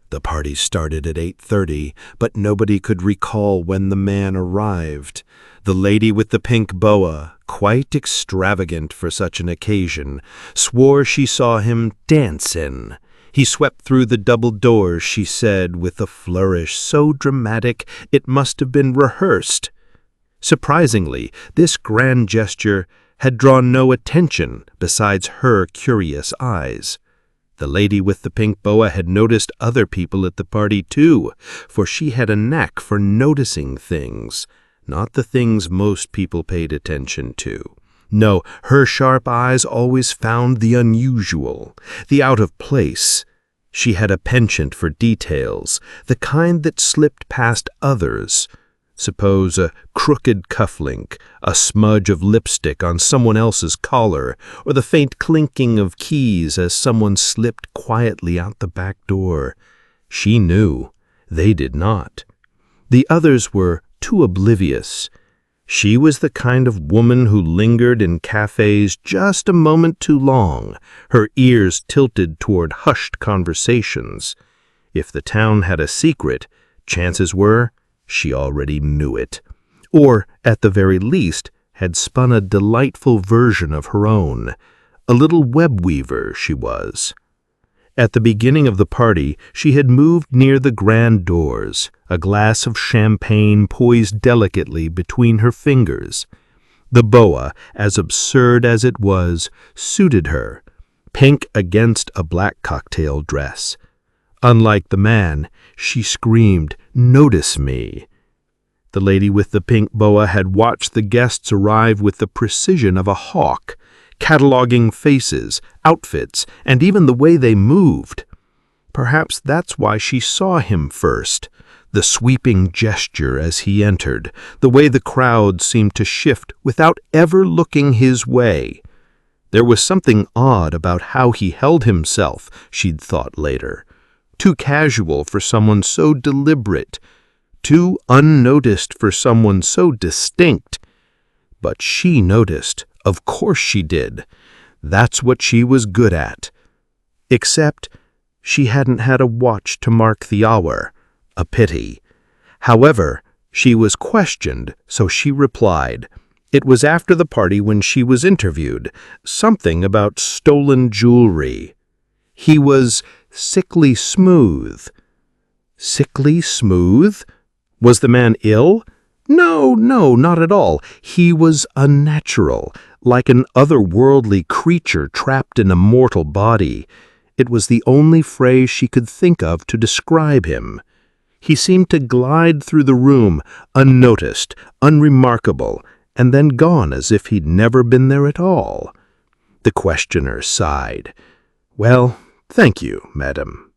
The party started at 8:30, but nobody could recall when the man arrived. The lady with the pink boa, quite extravagant for such an occasion, swore she saw him dancing. He swept through the double doors, she said, with a flourish so dramatic it must have been rehearsed. Surprisingly, this grand gesture had drawn no attention besides her curious eyes. The lady with the pink boa had noticed other people at the party too, for she had a knack for noticing things, not the things most people paid attention to. No, her sharp eyes always found the unusual, the out of place. She had a penchant for details, the kind that slipped past others. Suppose a crooked cufflink, a smudge of lipstick on someone else's collar, or the faint clinking of keys as someone slipped quietly out the back door. She knew. They did not. The others were too oblivious. She was the kind of woman who lingered in cafes just a moment too long, her ears tilted toward hushed conversations. If the town had a secret, chances were she already knew it, or, at the very least, had spun a delightful version of her own. A little web weaver she was. At the beginning of the party, she had moved near the grand doors, a glass of champagne poised delicately between her fingers. The boa, as absurd as it was, suited her, pink against a black cocktail dress. Unlike the man, she screamed, "Notice me!" The lady with the pink boa had watched the guests arrive with the precision of a hawk, cataloging faces, outfits, and even the way they moved. Perhaps that's why she saw him first, the sweeping gesture as he entered, the way the crowd seemed to shift without ever looking his way. There was something odd about how he held himself, she'd thought later. Too casual for someone so deliberate, too unnoticed for someone so distinct. But she noticed, of course she did. That's what she was good at. Except she hadn't had a watch to mark the hour. A pity. However, she was questioned, so she replied. It was after the party when she was interviewed, something about stolen jewelry. He was sickly smooth. Sickly smooth? Was the man ill? No, not at all. He was unnatural, like an otherworldly creature trapped in a mortal body. It was the only phrase she could think of to describe him. He seemed to glide through the room, unnoticed, unremarkable, and then gone as if he'd never been there at all. The questioner sighed. "Well, thank you, madam."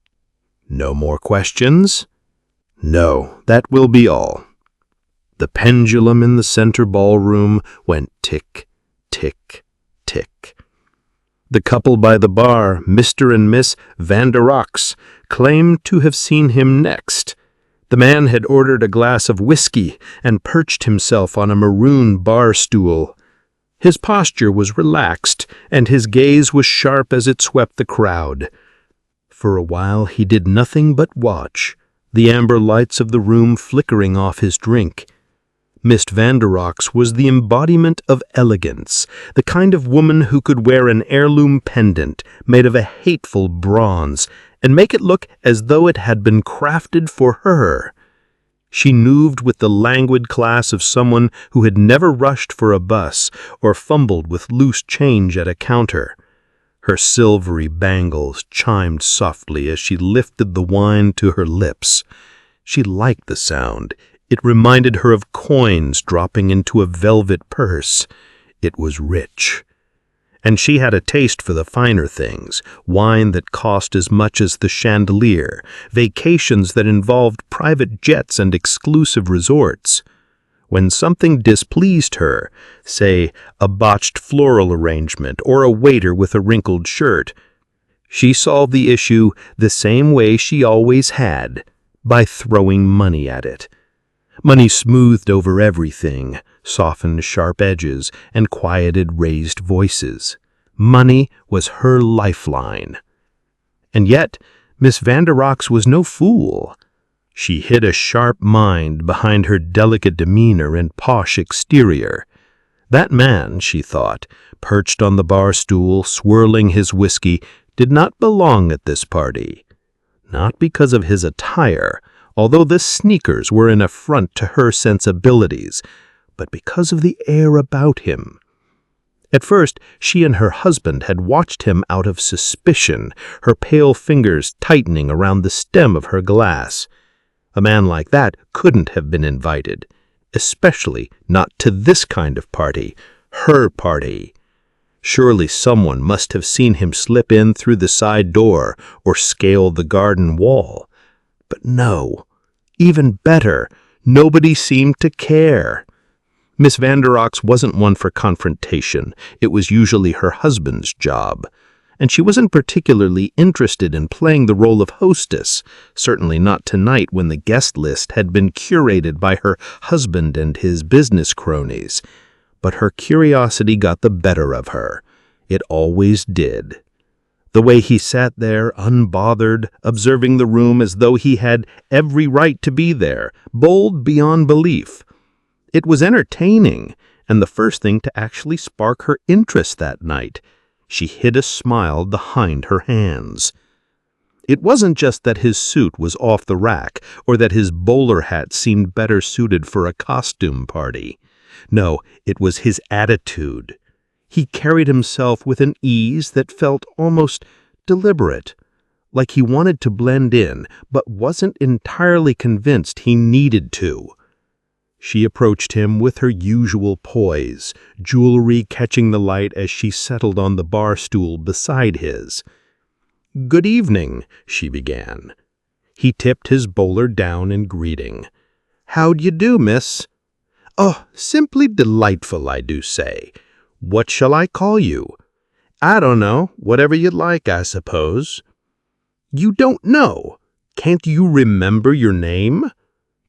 "No more questions?" "No, that will be all." The pendulum in the center ballroom went tick, tick, tick. The couple by the bar, Mr. and Miss Van der Rox, claimed to have seen him next. The man had ordered a glass of whiskey and perched himself on a maroon bar stool. His posture was relaxed, and his gaze was sharp as it swept the crowd. For a while he did nothing but watch, the amber lights of the room flickering off his drink. Miss Van der Rox was the embodiment of elegance, the kind of woman who could wear an heirloom pendant made of a hateful bronze and make it look as though it had been crafted for her. She moved with the languid class of someone who had never rushed for a bus or fumbled with loose change at a counter. Her silvery bangles chimed softly as she lifted the wine to her lips. She liked the sound. It reminded her of coins dropping into a velvet purse. It was rich. And she had a taste for the finer things, wine that cost as much as the chandelier, vacations that involved private jets and exclusive resorts. When something displeased her, say a botched floral arrangement or a waiter with a wrinkled shirt, she solved the issue the same way she always had, by throwing money at it. Money smoothed over everything, softened sharp edges, and quieted raised voices. Money was her lifeline. And yet, Miss Van der Rox was no fool. She hid a sharp mind behind her delicate demeanor and posh exterior. That man, she thought, perched on the bar stool, swirling his whiskey, did not belong at this party. Not because of his attire, although the sneakers were an affront to her sensibilities, but because of the air about him. At first, she and her husband had watched him out of suspicion, her pale fingers tightening around the stem of her glass. A man like that couldn't have been invited, especially not to this kind of party, her party. Surely someone must have seen him slip in through the side door or scale the garden wall. But no, even better, nobody seemed to care. Miss Van der Rox wasn't one for confrontation. It was usually her husband's job. And she wasn't particularly interested in playing the role of hostess, certainly not tonight when the guest list had been curated by her husband and his business cronies. But her curiosity got the better of her. It always did. The way he sat there, unbothered, observing the room as though he had every right to be there, bold beyond belief. It was entertaining, and the first thing to actually spark her interest that night. She hid a smile behind her hands. It wasn't just that his suit was off the rack, or that his bowler hat seemed better suited for a costume party. No, it was his attitude. He carried himself with an ease that felt almost deliberate, like he wanted to blend in, but wasn't entirely convinced he needed to. She approached him with her usual poise, jewelry catching the light as she settled on the bar stool beside his. "Good evening," she began. He tipped his bowler down in greeting. "How d'ye do, miss?" "Oh, simply delightful, I do say. What shall I call you?" "I don't know. Whatever you'd like, I suppose." "You don't know? Can't you remember your name?"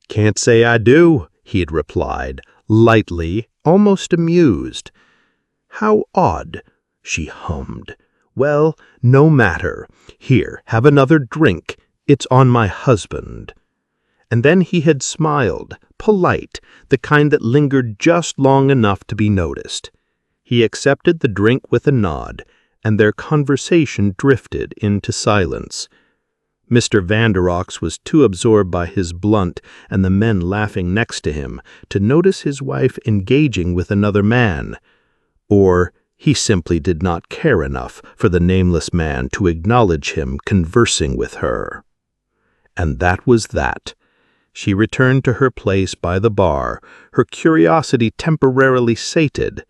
"Can't say I do," he had replied, lightly, almost amused. "How odd," she hummed. "Well, no matter. Here, have another drink. It's on my husband." And then he had smiled, polite, the kind that lingered just long enough to be noticed. He accepted the drink with a nod, and their conversation drifted into silence. Mr. Van der Rox was too absorbed by his blunt and the men laughing next to him to notice his wife engaging with another man. Or he simply did not care enough for the nameless man to acknowledge him conversing with her. And that was that. She returned to her place by the bar, her curiosity temporarily sated.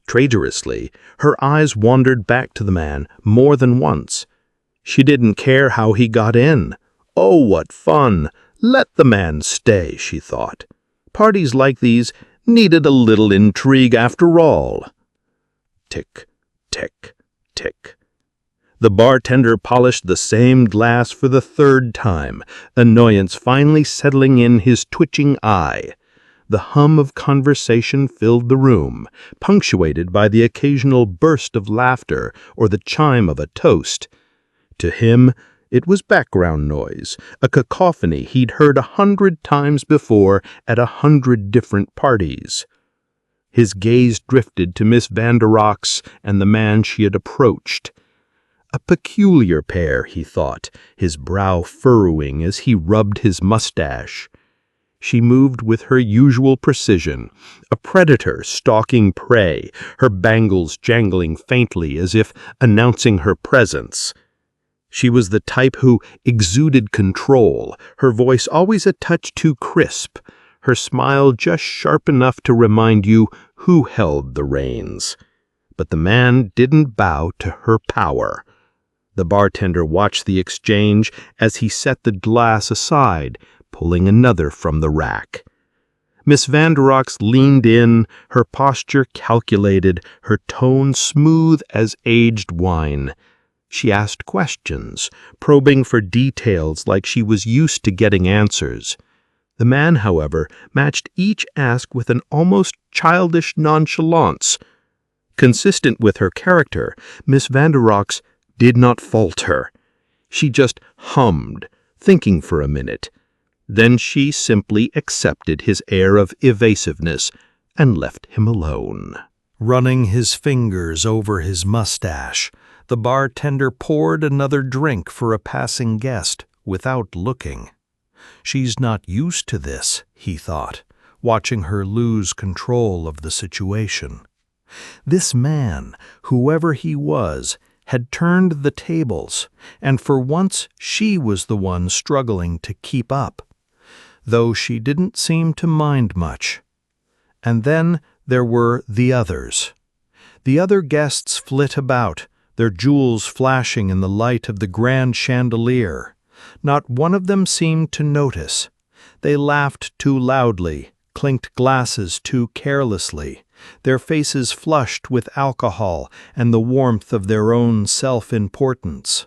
Traitorously, her eyes wandered back to the man more than once. She didn't care how he got in. Oh, what fun! Let the man stay, she thought. Parties like these needed a little intrigue after all. Tick, tick, tick. The bartender polished the same glass for the third time, annoyance finally settling in his twitching eye. The hum of conversation filled the room, punctuated by the occasional burst of laughter or the chime of a toast. To him, it was background noise, a cacophony he'd heard 100 times before at 100 different parties. His gaze drifted to Miss Van der Rox and the man she had approached. A peculiar pair, he thought, his brow furrowing as he rubbed his mustache. She moved with her usual precision, a predator stalking prey, her bangles jangling faintly as if announcing her presence. She was the type who exuded control, her voice always a touch too crisp, her smile just sharp enough to remind you who held the reins. But the man didn't bow to her power. The bartender watched the exchange as he set the glass aside, pulling another from the rack. Miss Van der Rox leaned in, her posture calculated, her tone smooth as aged wine. She asked questions, probing for details like she was used to getting answers. The man, however, matched each ask with an almost childish nonchalance. Consistent with her character, Miss Van der Rox did not falter. She just hummed, thinking for a minute. Then she simply accepted his air of evasiveness and left him alone. Running his fingers over his mustache, the bartender poured another drink for a passing guest without looking. She's not used to this, he thought, watching her lose control of the situation. This man, whoever he was, had turned the tables, and for once she was the one struggling to keep up, though she didn't seem to mind much. And then there were the others. The other guests flit about, their jewels flashing in the light of the grand chandelier. Not one of them seemed to notice. They laughed too loudly, clinked glasses too carelessly, their faces flushed with alcohol and the warmth of their own self-importance.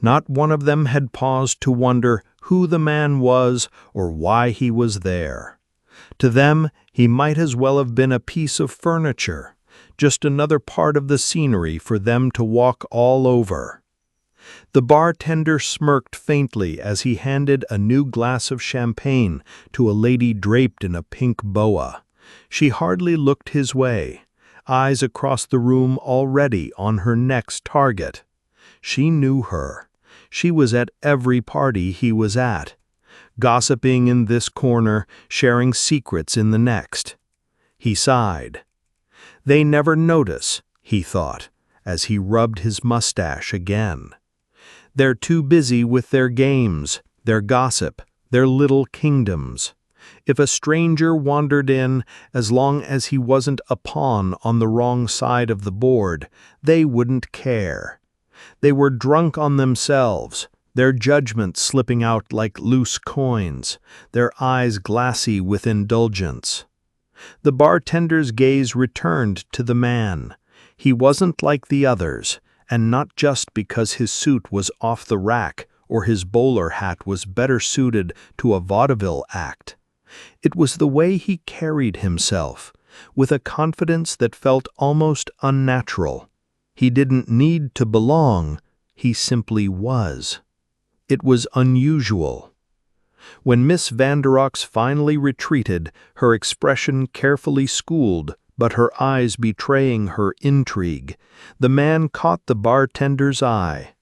Not one of them had paused to wonder who the man was or why he was there. To them, he might as well have been a piece of furniture, just another part of the scenery for them to walk all over. The bartender smirked faintly as he handed a new glass of champagne to a lady draped in a pink boa. She hardly looked his way, eyes across the room already on her next target. She knew her. She was at every party he was at, gossiping in this corner, sharing secrets in the next. He sighed. They never notice, he thought, as he rubbed his mustache again. They're too busy with their games, their gossip, their little kingdoms. If a stranger wandered in, as long as he wasn't a pawn on the wrong side of the board, they wouldn't care. They were drunk on themselves, their judgment slipping out like loose coins, their eyes glassy with indulgence. The bartender's gaze returned to the man. He wasn't like the others, and not just because his suit was off the rack or his bowler hat was better suited to a vaudeville act. It was the way he carried himself, with a confidence that felt almost unnatural. He didn't need to belong, he simply was. It was unusual. When Miss Van der Rox finally retreated, her expression carefully schooled, but her eyes betraying her intrigue, the man caught the bartender's eye.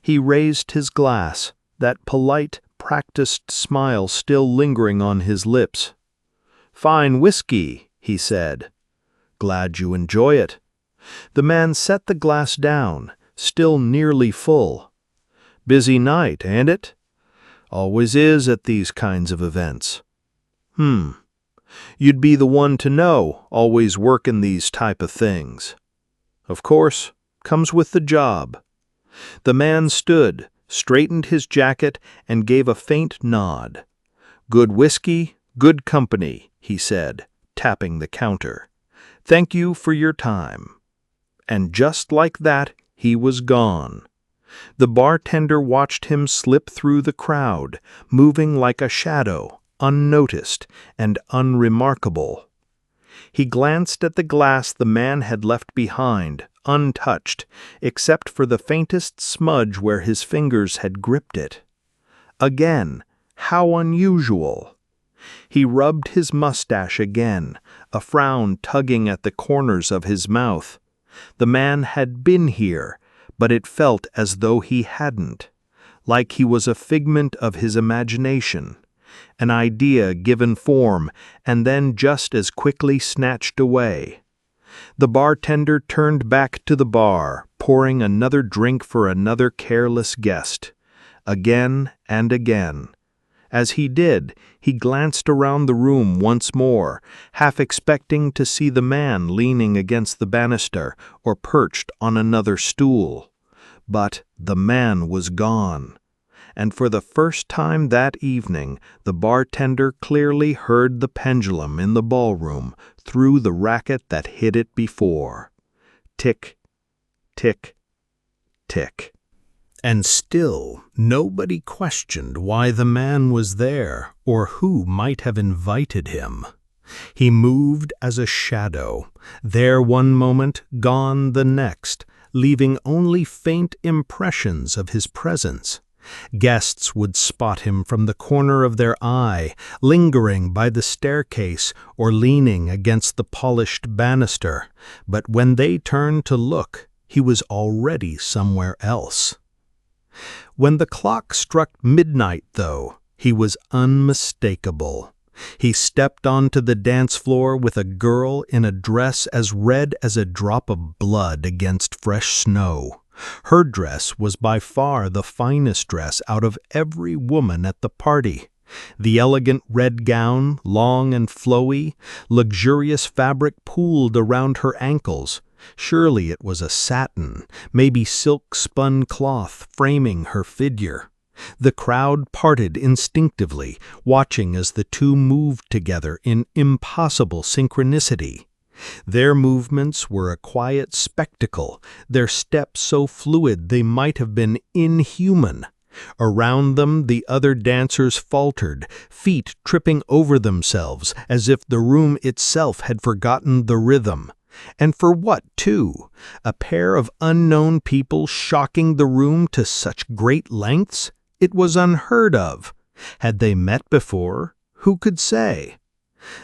He raised his glass, that polite, practiced smile still lingering on his lips. "Fine whiskey," he said. "Glad you enjoy it." The man set the glass down, still nearly full. "Busy night, ain't it?" "Always is at these kinds of events." "You'd be the one to know, always working these type of things." "Of course, comes with the job." The man stood, straightened his jacket, and gave a faint nod. "Good whiskey, good company," he said, tapping the counter. "Thank you for your time." And just like that, he was gone. The bartender watched him slip through the crowd, moving like a shadow, unnoticed and unremarkable. He glanced at the glass the man had left behind, untouched, except for the faintest smudge where his fingers had gripped it. Again, how unusual! He rubbed his mustache again, a frown tugging at the corners of his mouth. The man had been here, but it felt as though he hadn't, like he was a figment of his imagination, an idea given form and then just as quickly snatched away. The bartender turned back to the bar, pouring another drink for another careless guest. Again and again. As he did, he glanced around the room once more, half expecting to see the man leaning against the banister or perched on another stool. But the man was gone. And for the first time that evening, the bartender clearly heard the pendulum in the ballroom through the racket that hid it before. Tick, tick, tick. And still, nobody questioned why the man was there or who might have invited him. He moved as a shadow, there one moment, gone the next, leaving only faint impressions of his presence. Guests would spot him from the corner of their eye, lingering by the staircase or leaning against the polished banister, but when they turned to look, he was already somewhere else. When the clock struck midnight, though, he was unmistakable. He stepped onto the dance floor with a girl in a dress as red as a drop of blood against fresh snow. Her dress was by far the finest dress out of every woman at the party. The elegant red gown, long and flowy, luxurious fabric pooled around her ankles. Surely it was a satin, maybe silk-spun cloth framing her figure. The crowd parted instinctively, watching as the two moved together in impossible synchronicity. Their movements were a quiet spectacle, their steps so fluid they might have been inhuman. Around them the other dancers faltered, feet tripping over themselves as if the room itself had forgotten the rhythm. And for what, too? A pair of unknown people shocking the room to such great lengths? It was unheard of. Had they met before? Who could say?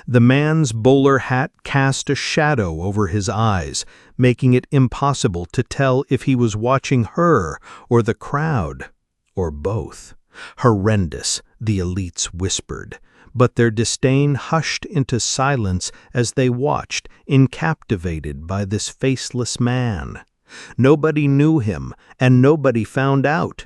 The man's bowler hat cast a shadow over his eyes, making it impossible to tell if he was watching her or the crowd, or both. Horrendous, the elites whispered, but their disdain hushed into silence as they watched, encaptivated by this faceless man. Nobody knew him, and nobody found out.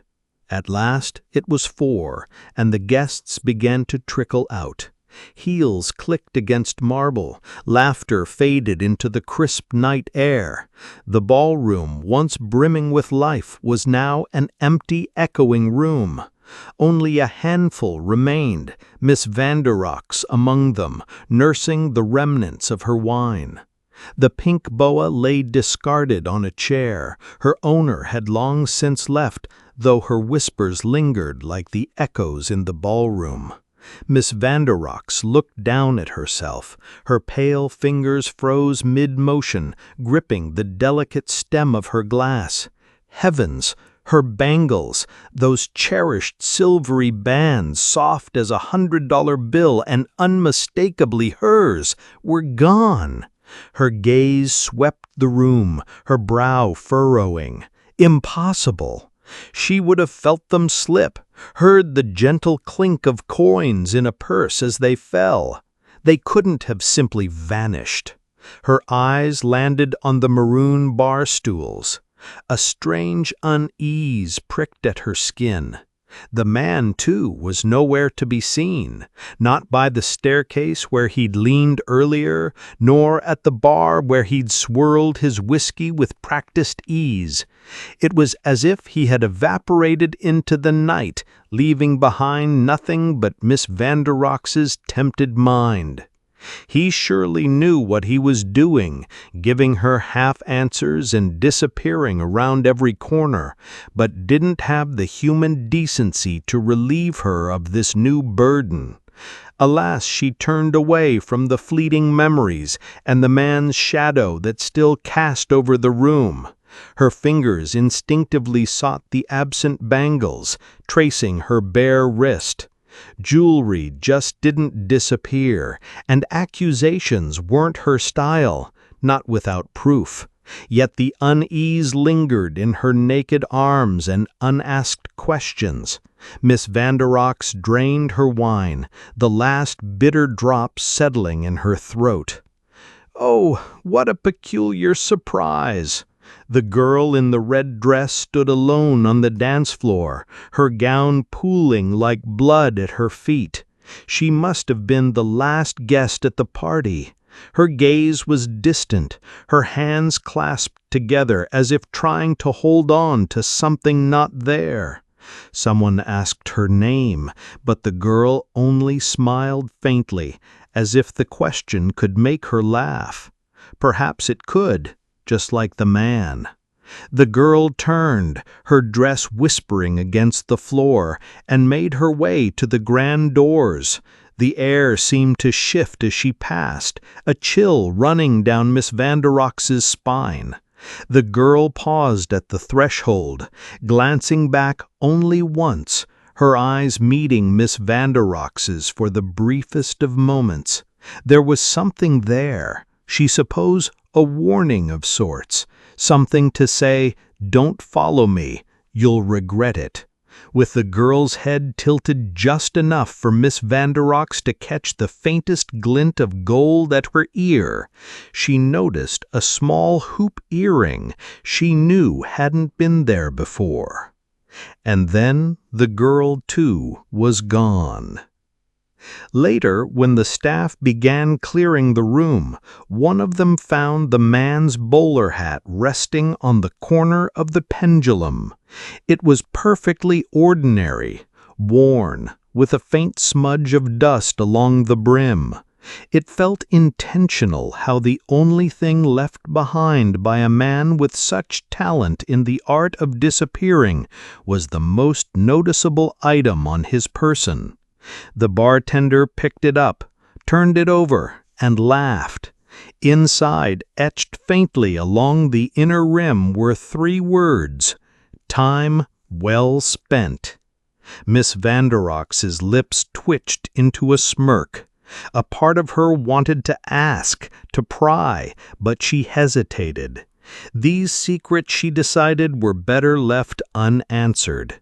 At last it was 4, and the guests began to trickle out. Heels clicked against marble, laughter faded into the crisp night air. The ballroom, once brimming with life, was now an empty, echoing room. Only a handful remained, Miss Vanderrox among them, nursing the remnants of her wine. The pink boa lay discarded on a chair. Her owner had long since left, though her whispers lingered like the echoes in the ballroom. Miss Vanderrox looked down at herself. Her pale fingers froze mid-motion, gripping the delicate stem of her glass. Heavens! Her bangles, those cherished silvery bands, soft as $100 bill and unmistakably hers, were gone. Her gaze swept the room, her brow furrowing. Impossible! She would have felt them slip, heard the gentle clink of coins in a purse as they fell. They couldn't have simply vanished. Her eyes landed on the maroon bar stools. A strange unease pricked at her skin. The man, too, was nowhere to be seen, not by the staircase where he'd leaned earlier, nor at the bar where he'd swirled his whiskey with practiced ease. It was as if he had evaporated into the night, leaving behind nothing but Miss Vanderrox's tempted mind. He surely knew what he was doing, giving her half-answers and disappearing around every corner, but didn't have the human decency to relieve her of this new burden. Alas, she turned away from the fleeting memories and the man's shadow that still cast over the room. Her fingers instinctively sought the absent bangles, tracing her bare wrist. Jewelry just didn't disappear, and accusations weren't her style, not without proof. Yet the unease lingered in her naked arms and unasked questions. Miss Vanderrox drained her wine, the last bitter drop settling in her throat. Oh, what a peculiar surprise! The girl in the red dress stood alone on the dance floor, her gown pooling like blood at her feet. She must have been the last guest at the party. Her gaze was distant, her hands clasped together as if trying to hold on to something not there. Someone asked her name, but the girl only smiled faintly, as if the question could make her laugh. Perhaps it could. Just like the man. The girl turned, her dress whispering against the floor, and made her way to the grand doors. The air seemed to shift as she passed, a chill running down Miss Van der Rox's spine. The girl paused at the threshold, glancing back only once, her eyes meeting Miss Van der Rox's for the briefest of moments. There was something there, she supposed a warning of sorts, something to say, "Don't follow me, you'll regret it." With the girl's head tilted just enough for Miss Van der Rox to catch the faintest glint of gold at her ear, she noticed a small hoop earring she knew hadn't been there before. And then the girl, too, was gone. Later, when the staff began clearing the room, one of them found the man's bowler hat resting on the corner of the pendulum. It was perfectly ordinary, worn, with a faint smudge of dust along the brim. It felt intentional how the only thing left behind by a man with such talent in the art of disappearing was the most noticeable item on his person. The bartender picked it up, turned it over, and laughed. Inside, etched faintly along the inner rim, were 3 words: "Time well spent." Miss Van der Rox's lips twitched into a smirk. A part of her wanted to ask, to pry, but she hesitated. These secrets, she decided, were better left unanswered.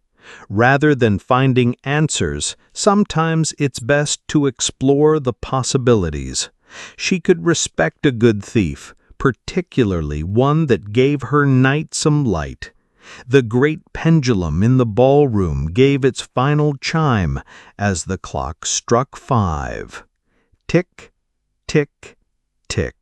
Rather than finding answers, sometimes it's best to explore the possibilities. She could respect a good thief, particularly one that gave her night some light. The great pendulum in the ballroom gave its final chime as the clock struck 5. Tick, tick, tick.